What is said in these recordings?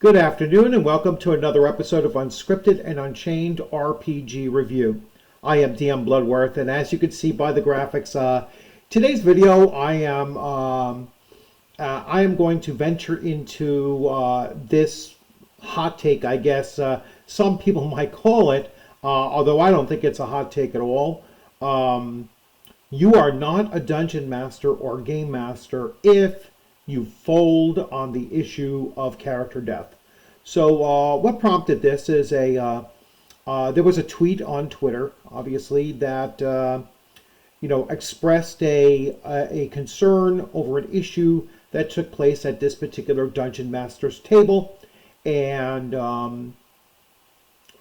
Good afternoon and welcome to another episode of Unscripted and Unchained RPG Review. I am DM Bloodworth, and as you can see by the graphics, today's video I am going to venture into this hot take, I guess some people might call it, although I don't think it's a hot take at all. You are not a dungeon master or game master if you fold on the issue of character death. So what prompted this is there was a tweet on Twitter, obviously, that expressed a concern over an issue that took place at this particular dungeon master's table, and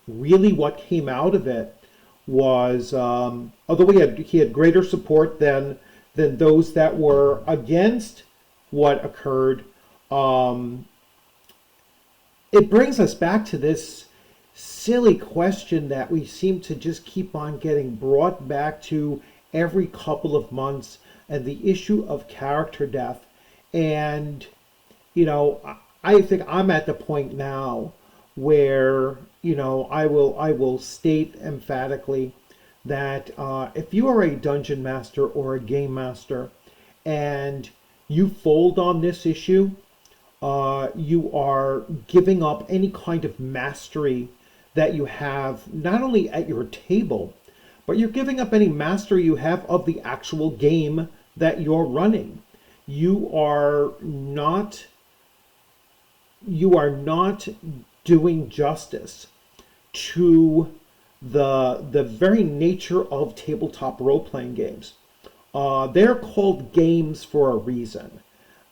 really what came out of it was, although he had greater support than those that were against what occurred, it brings us back to this silly question that we seem to just keep on getting brought back to every couple of months, and the issue of character death. And I think I'm at the point now where I will state emphatically that if you are a dungeon master or a game master and you fold on this issue, you are giving up any kind of mastery that you have, not only at your table, but you're giving up any mastery you have of the actual game that you're running. You are not doing justice to the very nature of tabletop role-playing games. They're called games for a reason.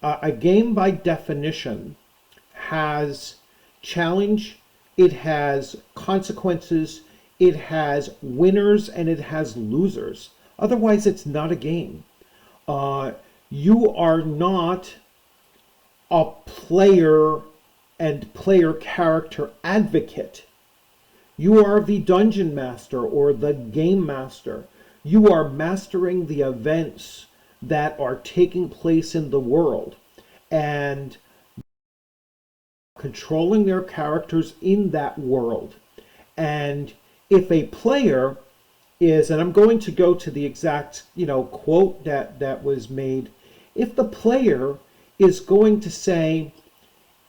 A game, by definition, has challenge, it has consequences, it has winners, and it has losers. Otherwise, it's not a game. You are not a player and player character advocate. You are the dungeon master or the game master. You are mastering the events that are taking place in the world and controlling their characters in that world. And if a player is, and I'm going to go to the exact quote that was made, if the player is going to say,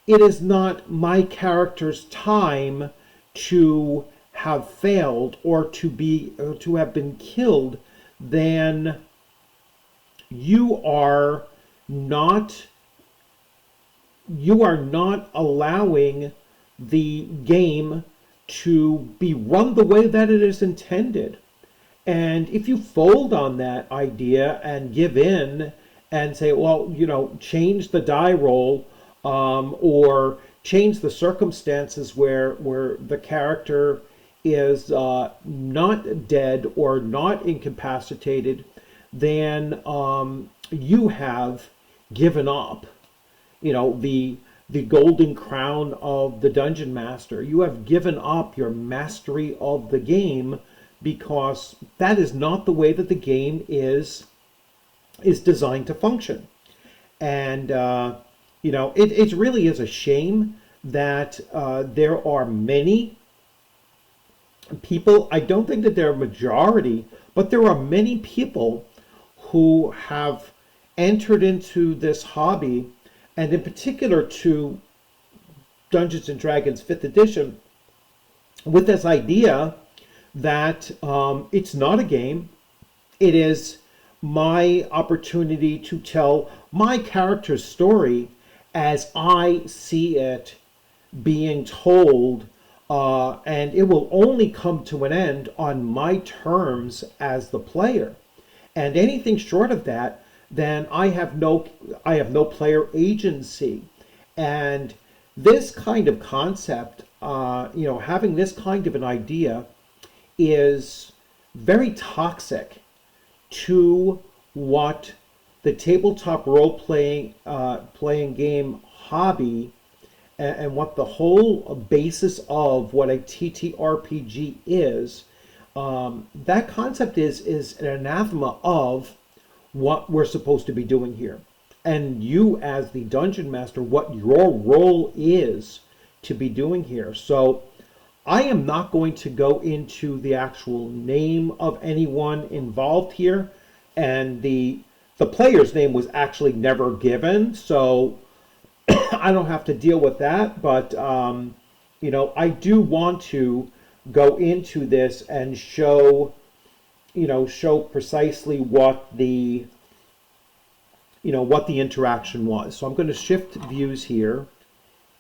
it is not my character's time to have failed or to have been killed, then you are not allowing the game to be run the way that it is intended. And if you fold on that idea and give in and say, well, change the die roll, or change the circumstances where the character is not dead or not incapacitated, then you have given up, the golden crown of the dungeon master. You have given up your mastery of the game, because that is not the way that the game is designed to function. And it really is a shame that there are many people, I don't think that they're a majority, but there are many people who have entered into this hobby, and in particular to Dungeons and Dragons 5th edition, with this idea that it's not a game. It is my opportunity to tell my character's story as I see it being told, and it will only come to an end on my terms as the player. And anything short of that, then I have no player agency. And this kind of concept, having this kind of an idea, is very toxic to what the tabletop role-playing game hobby and what the whole basis of what a TTRPG is. That concept is an anathema of what we're supposed to be doing here. And you, as the dungeon master, what your role is to be doing here. So I am not going to go into the actual name of anyone involved here, and the player's name was actually never given, so I don't have to deal with that. But I do want to go into this and show precisely what the interaction was. So I'm going to shift views here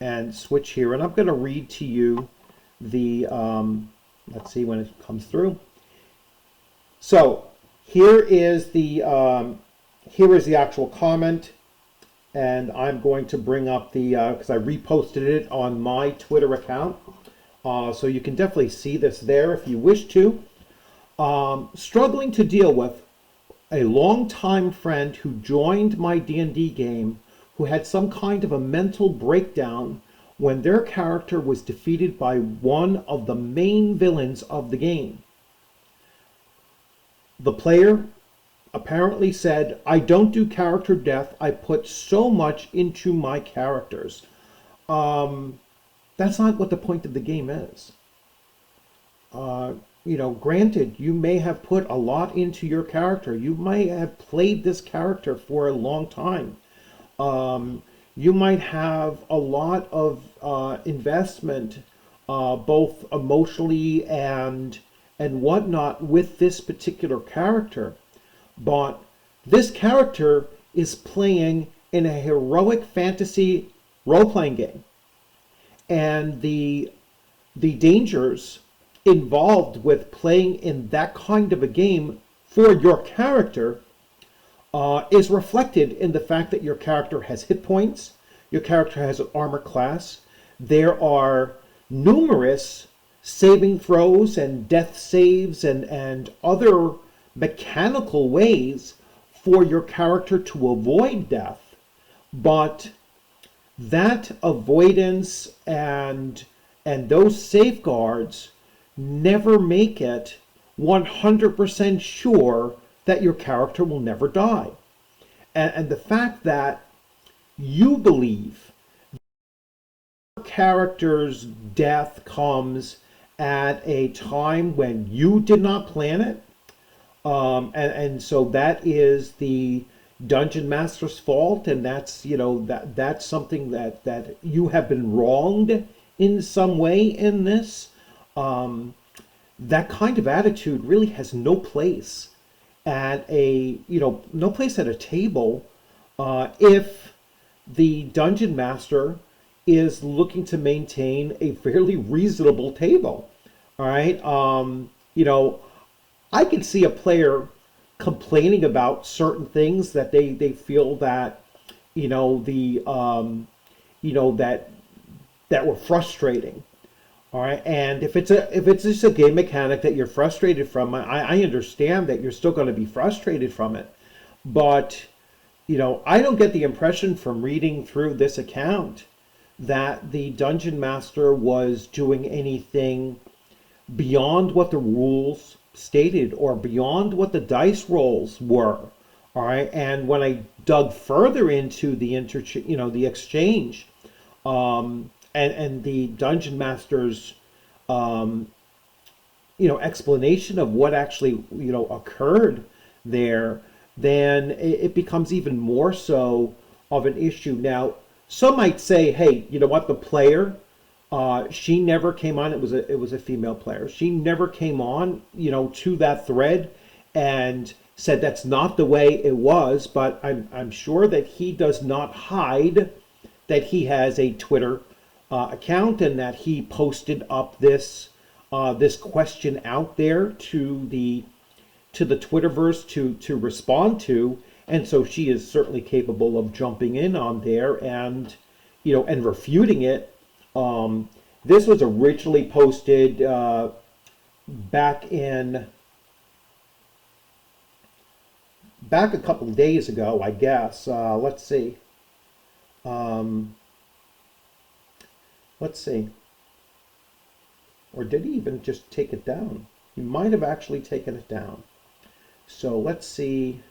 and switch here, and I'm going to read to you the let's see when it comes through. So here is the actual comment, and I'm going to bring up the because I reposted it on my Twitter account, so you can definitely see this there if you wish to. Struggling to deal with a longtime friend who joined my D&D game who had some kind of a mental breakdown when their character was defeated by one of the main villains of the game. The player apparently said, "I don't do character death. I put so much into my characters." That's not what the point of the game is. Granted, you may have put a lot into your character. You might have played this character for a long time. You might have a lot of investment, both emotionally and whatnot, with this particular character. But this character is playing in a heroic fantasy role-playing game, and the dangers involved with playing in that kind of a game for your character is reflected in the fact that your character has hit points, your character has an armor class. There are numerous saving throws and death saves and other mechanical ways for your character to avoid death. But that avoidance and those safeguards never make it 100% sure that your character will never die. And the fact that you believe your character's death comes at a time when you did not plan it, and so that is the dungeon master's fault, and that's something that you have been wronged in some way in this. That kind of attitude really has no place at no place at a table if the dungeon master is looking to maintain a fairly reasonable table. All right. I can see a player complaining about certain things that they feel that that were frustrating. All right, and if it's just a game mechanic that you're frustrated from, I understand that you're still going to be frustrated from it. But I don't get the impression from reading through this account that the dungeon master was doing anything beyond what the rules stated or beyond what the dice rolls were. All right, and when I dug further into the the exchange, and the dungeon master's explanation of what actually occurred there, then it becomes even more so of an issue. Now, some might say, hey, you know what, the player, she never came on. It was a female player. She never came on to that thread and said that's not the way it was. But I'm sure that he does not hide that he has a Twitter account and that he posted up this question out there to the Twitterverse to respond to, and so she is certainly capable of jumping in on there and and refuting it. This was originally posted back a couple of days ago, I guess. Let's see. Let's see. Or did he even just take it down? He might have actually taken it down. So let's see.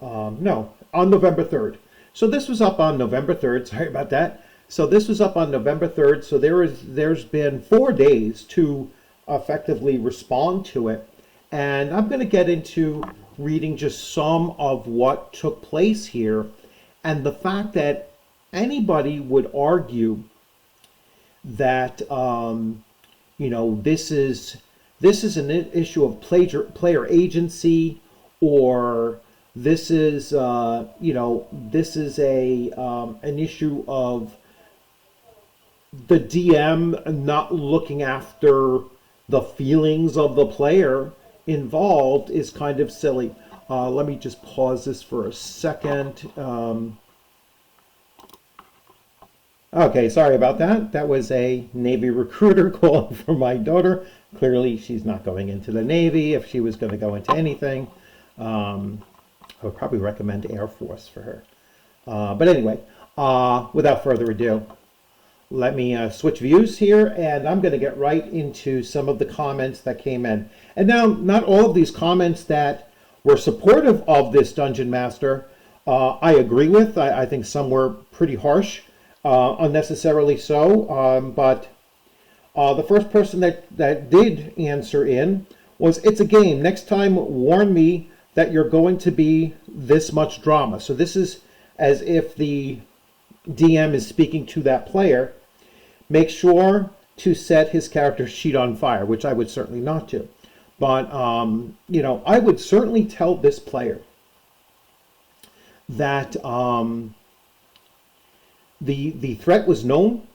No, on November 3rd. So this was up on November 3rd. Sorry about that. So this was up on November 3rd. So there's been 4 days to effectively respond to it. And I'm going to get into reading just some of what took place here, and the fact that anybody would argue that this is an issue of player agency, or this is this is a an issue of the DM not looking after the feelings of the player involved, is kind of silly. Let me just pause this for a second. Okay, sorry about that. That was a Navy recruiter calling for my daughter. Clearly, she's not going into the Navy. If she was going to go into anything, I would probably recommend Air Force for her. But anyway, without further ado, let me switch views here, and I'm going to get right into some of the comments that came in. And now, not all of these comments that were supportive of this Dungeon Master, I agree with. I think some were pretty harsh, unnecessarily so. But the first person that did answer in was, "It's a game. Next time, warn me that you're going to be this much drama." So this is as if the DM is speaking to that player. Make sure to set his character sheet on fire, which I would certainly not do. But, I would certainly tell this player that the threat was known,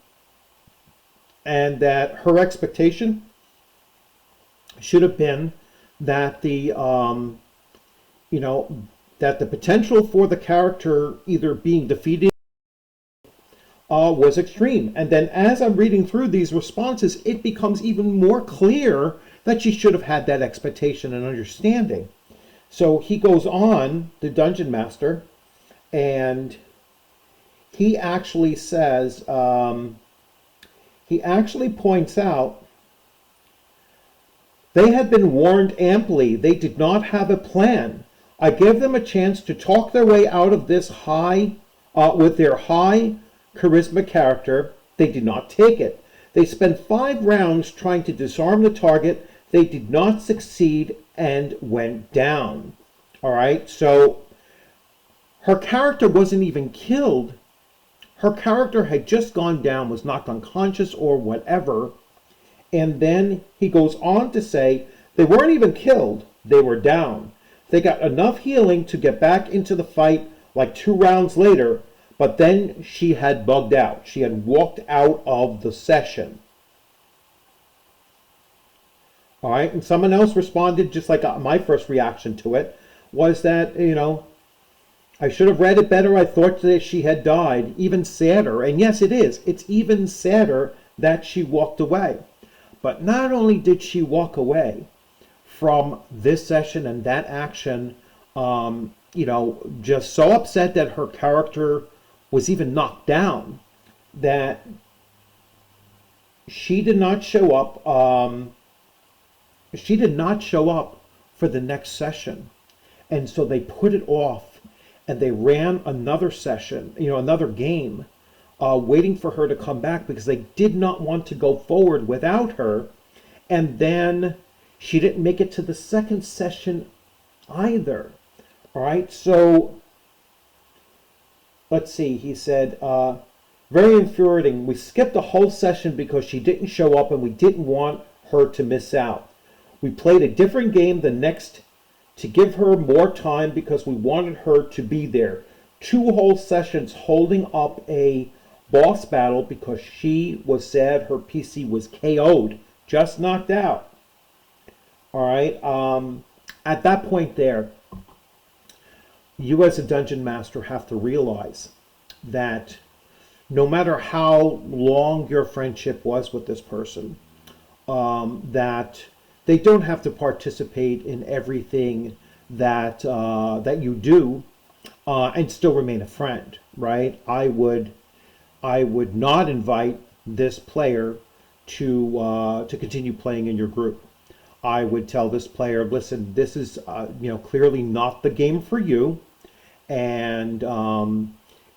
and that her expectation should have been that that the potential for the character either being defeated was extreme. And then as I'm reading through these responses, it becomes even more clear that she should have had that expectation and understanding. So he goes on, the Dungeon Master, and he actually says, he actually points out, "They had been warned amply. They did not have a plan. I gave them a chance to talk their way out of this with their high charisma character. They did not take it. They spent 5 rounds trying to disarm the target. They did not succeed and went down." All right, so her character wasn't even killed. Her character had just gone down, was knocked unconscious or whatever. And then he goes on to say, they weren't even killed, they were down. They got enough healing to get back into the fight like 2 rounds later, but then she had bugged out. She had walked out of the session. All right, and someone else responded, just like my first reaction to it, was that, I should have read it better. I thought that she had died. Even sadder. And yes, it is. It's even sadder that she walked away. But not only did she walk away from this session and that action, just so upset that her character was even knocked down, that she did not show up. She did not show up for the next session. And so they put it off, and they ran another session, another game, waiting for her to come back, because they did not want to go forward without her. And then she didn't make it to the second session either. All right, so let's see. He said, very infuriating. We skipped a whole session because she didn't show up, and we didn't want her to miss out. We played a different game the next to give her more time because we wanted her to be there. 2 whole sessions holding up a boss battle because she was sad her PC was KO'd, just knocked out. All right, at that point there, you as a Dungeon Master have to realize that no matter how long your friendship was with this person, that they don't have to participate in everything that that you do, and still remain a friend, right? I would not invite this player to continue playing in your group. I would tell this player, listen, this is clearly not the game for you, and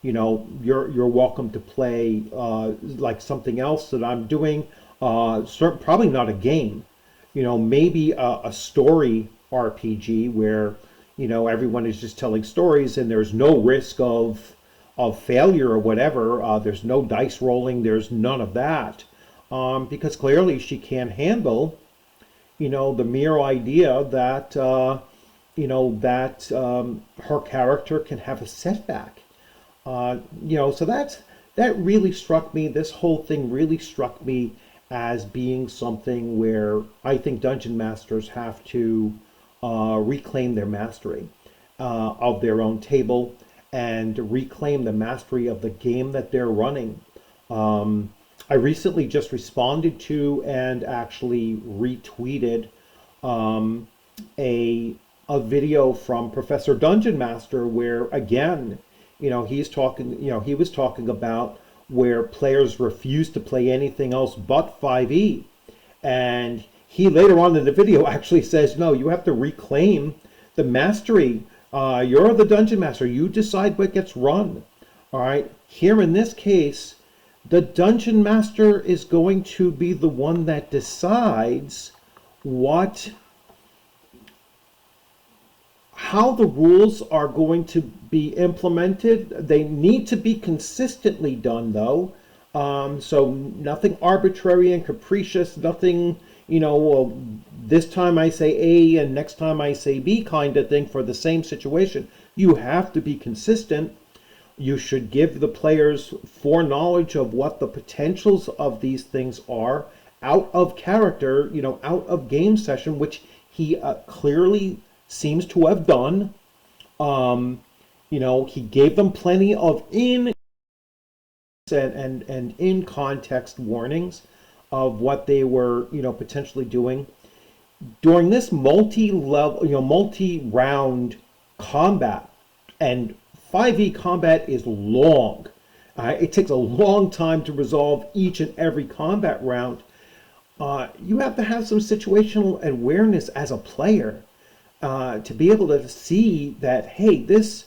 you're welcome to play like something else that I'm doing. Probably not a game. Maybe a story RPG where everyone is just telling stories and there's no risk of failure or whatever. There's no dice rolling. There's none of that, because clearly she can't handle the mere idea that her character can have a setback. So that really struck me. This whole thing really struck me as being something where I think dungeon masters have to reclaim their mastery of their own table and reclaim the mastery of the game that they're running. I recently just responded to and actually retweeted a video from Professor Dungeon Master where again, he was talking about where players refuse to play anything else but 5e. And he later on in the video actually says, no, you have to reclaim the mastery. You're the dungeon master. You decide what gets run. All right. Here in this case, the dungeon master is going to be the one that decides how the rules are going to be implemented. They need to be consistently done, though. So nothing arbitrary and capricious, nothing, well, this time I say A and next time I say B kind of thing for the same situation. You have to be consistent. You should give the players foreknowledge of what the potentials of these things are out of character, out of game session, which he clearly seems to have done. He gave them plenty of in and in context warnings of what they were, potentially doing during this multi-level, multi-round combat. And 5e combat is long. It takes a long time to resolve each and every combat round. You have to have some situational awareness as a player to be able to see that, hey, this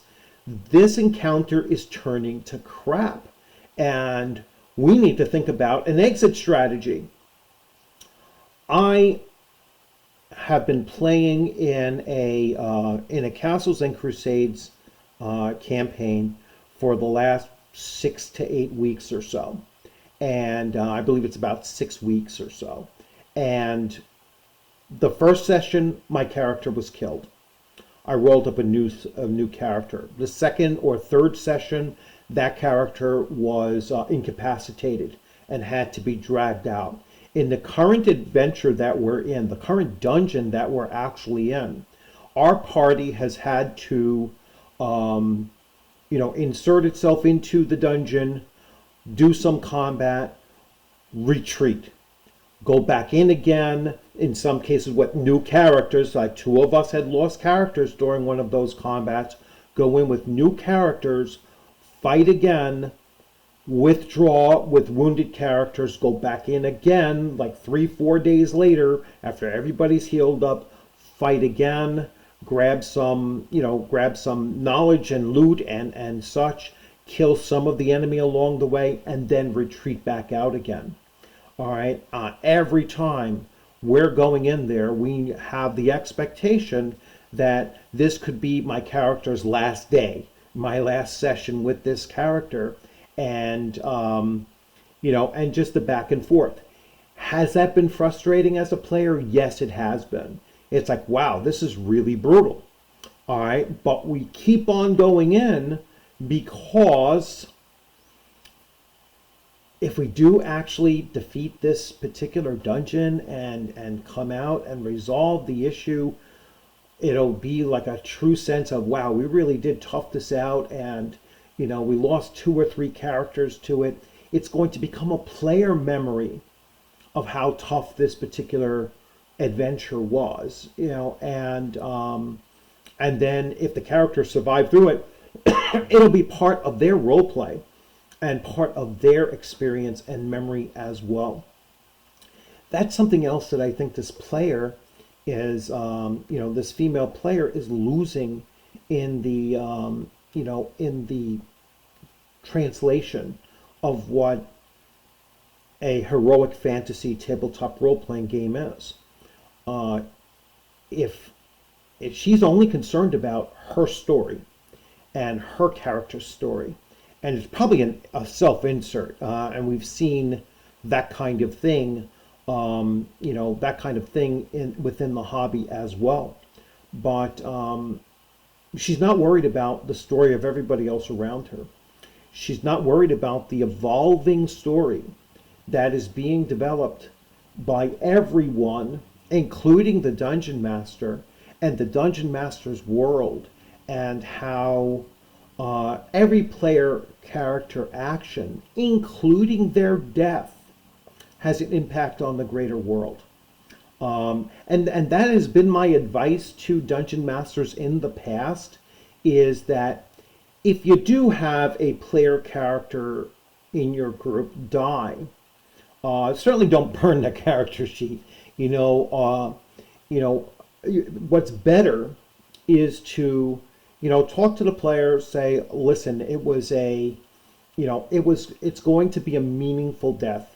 encounter is turning to crap, and we need to think about an exit strategy. I have been playing in a Castles and Crusades campaign for the last 6 to 8 weeks or so, and I believe it's about 6 weeks or so. And the first session, my character was killed. I rolled up a new character. The second or third session, that character was incapacitated and had to be dragged out. In the current adventure that we're in, the current dungeon that we're actually in, our party has had to, insert itself into the dungeon, do some combat, retreat, go back in again, in some cases with new characters. Like 2 of us had lost characters during one of those combats. Go in with new characters, fight again, withdraw with wounded characters, go back in again like 3-4 days later after everybody's healed up, fight again, grab some knowledge and loot and such, kill some of the enemy along the way, and then retreat back out again. All right. Every time we're going in there, we have the expectation that this could be my character's last day, my last session with this character, and and just the back and forth. Has that been frustrating as a player? Yes, it has been. It's like, wow, this is really brutal. All right, but we keep on going in because if we do actually defeat this particular dungeon and come out and resolve the issue, it'll be like a true sense of, wow, we really did tough this out, and we lost 2 or 3 characters to it. It's going to become a player memory of how tough this particular adventure was, and then if the characters survive through it, it'll be part of their role play and part of their experience and memory as well. That's something else that I think this player is, this female player is losing in the, in the translation of what a heroic fantasy tabletop role-playing game is. Uh, if she's only concerned about her story and her character's story, and it's probably a self-insert, and we've seen that kind of thing, that kind of thing within the hobby as well. But she's not worried about the story of everybody else around her. She's not worried about the evolving story that is being developed by everyone, including the Dungeon Master and the Dungeon Master's world, and how every player character action, including their death, has an impact on the greater world. And that has been my advice to Dungeon Masters in the past, is that if you do have a player character in your group die, certainly don't burn the character sheet. What's better is to, talk to the player, say, listen, it's going to be a meaningful death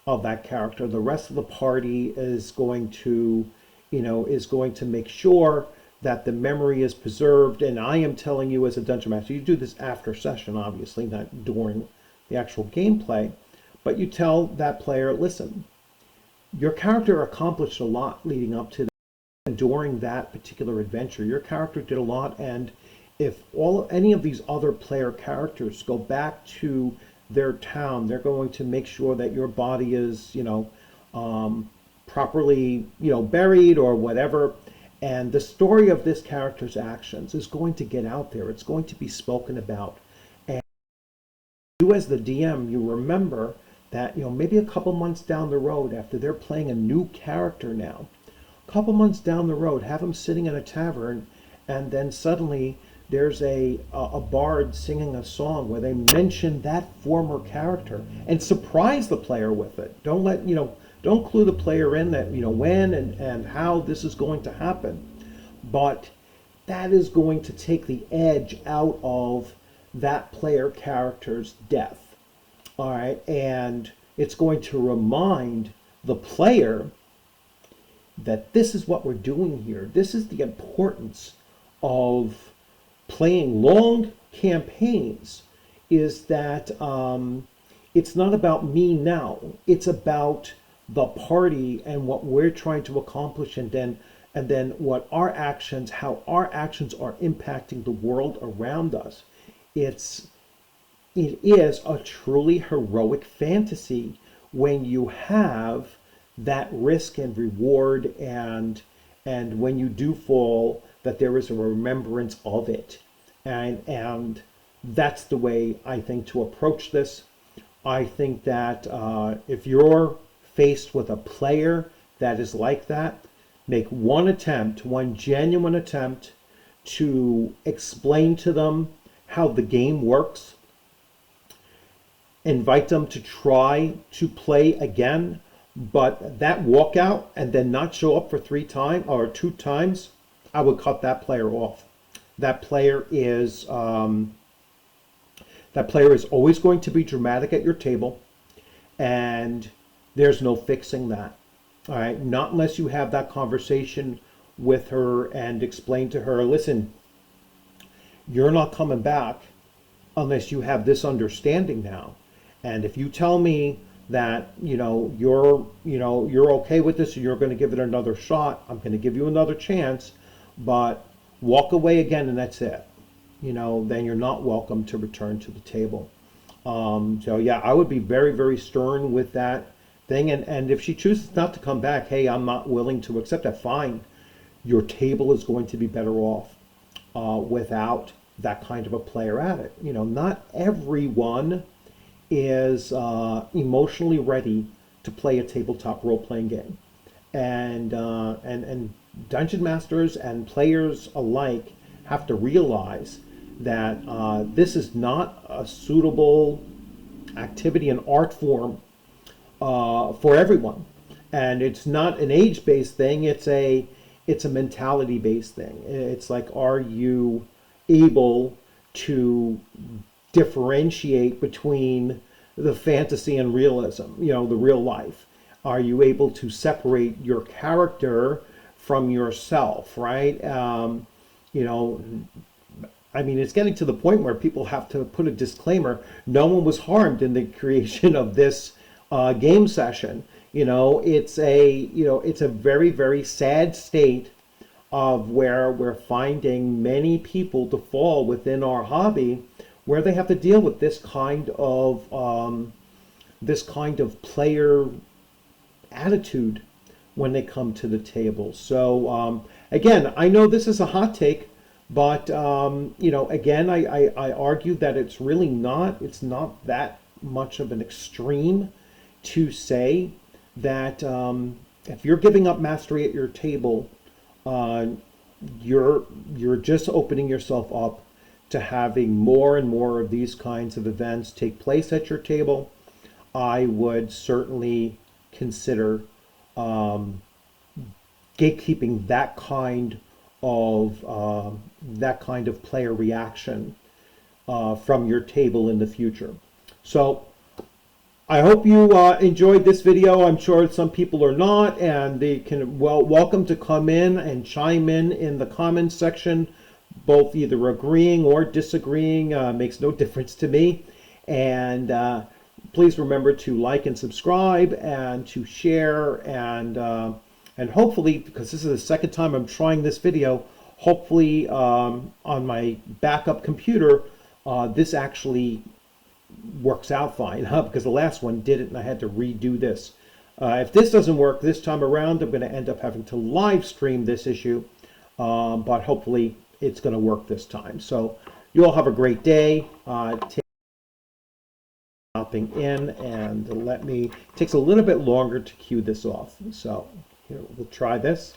of that character. The rest of the party is going to make sure that the memory is preserved. And I am telling you as a Dungeon Master, you do this after session, obviously, not during the actual gameplay, but you tell that player, listen, your character accomplished a lot leading up to that, and during that particular adventure. Your character did a lot, and if any of these other player characters go back to their town, they're going to make sure that your body is, properly, buried or whatever. And the story of this character's actions is going to get out there. It's going to be spoken about. And you as the DM, you remember that, maybe a couple months down the road, after they're playing a new character now, a couple months down the road, have them sitting in a tavern, and then suddenly there's a bard singing a song where they mention that former character, and surprise the player with it. Don't clue the player in that, when and how this is going to happen. But that is going to take the edge out of that player character's death. All right, and it's going to remind the player that this is what we're doing here. This is the importance of playing long campaigns, is that it's not about me now. It's about the party and what we're trying to accomplish, and then what how our actions are impacting the world around us. It is a truly heroic fantasy when you have that risk and reward, and when you do fall, that there is a remembrance of it. And that's the way I think to approach this. I think that if you're faced with a player that is like that, make one genuine attempt to explain to them how the game works. Invite them to try to play again, but that walkout and then not show up for 2 times, I would cut that player off. That player is always going to be dramatic at your table, and there's no fixing that. All right, not unless you have that conversation with her and explain to her, listen, you're not coming back unless you have this understanding now. And if you tell me that you're okay with this, and you're going to give it another shot, I'm going to give you another chance, but walk away again and that's it. Then you're not welcome to return to the table. So yeah, I would be very, very stern with that thing. And if she chooses not to come back, hey, I'm not willing to accept that, fine. Your table is going to be better off without that kind of a player at it. Not everyone is emotionally ready to play a tabletop role-playing game, and dungeon masters and players alike have to realize that this is not a suitable activity and art form for everyone, and it's not an age-based thing. It's a mentality-based thing. It's like, are you able to differentiate between the fantasy and realism, the real life? Are you able to separate your character from yourself, right? You know, I mean, it's getting to the point where people have to put a disclaimer. No one was harmed in the creation of this game session. It's a very, very sad state of where we're finding many people to fall within our hobby, where they have to deal with this kind of player attitude when they come to the table. So again, I know this is a hot take, but again, I argue that it's really not. It's not that much of an extreme to say that if you're giving up mastery at your table, you're just opening yourself up to having more and more of these kinds of events take place at your table. I would certainly consider gatekeeping that kind of player reaction from your table in the future. So I hope you enjoyed this video. I'm sure some people are not, and they can welcome to come in and chime in the comments section, both either agreeing or disagreeing. Makes no difference to me. And please remember to like and subscribe and to share, and hopefully, because this is the second time I'm trying this video, hopefully on my backup computer this actually works out fine, because the last one didn't and I had to redo this. If this doesn't work this time around, I'm going to end up having to live stream this issue, but hopefully it's going to work this time. So you all have a great day. Hopping in, and it takes a little bit longer to cue this off. So here, we'll try this.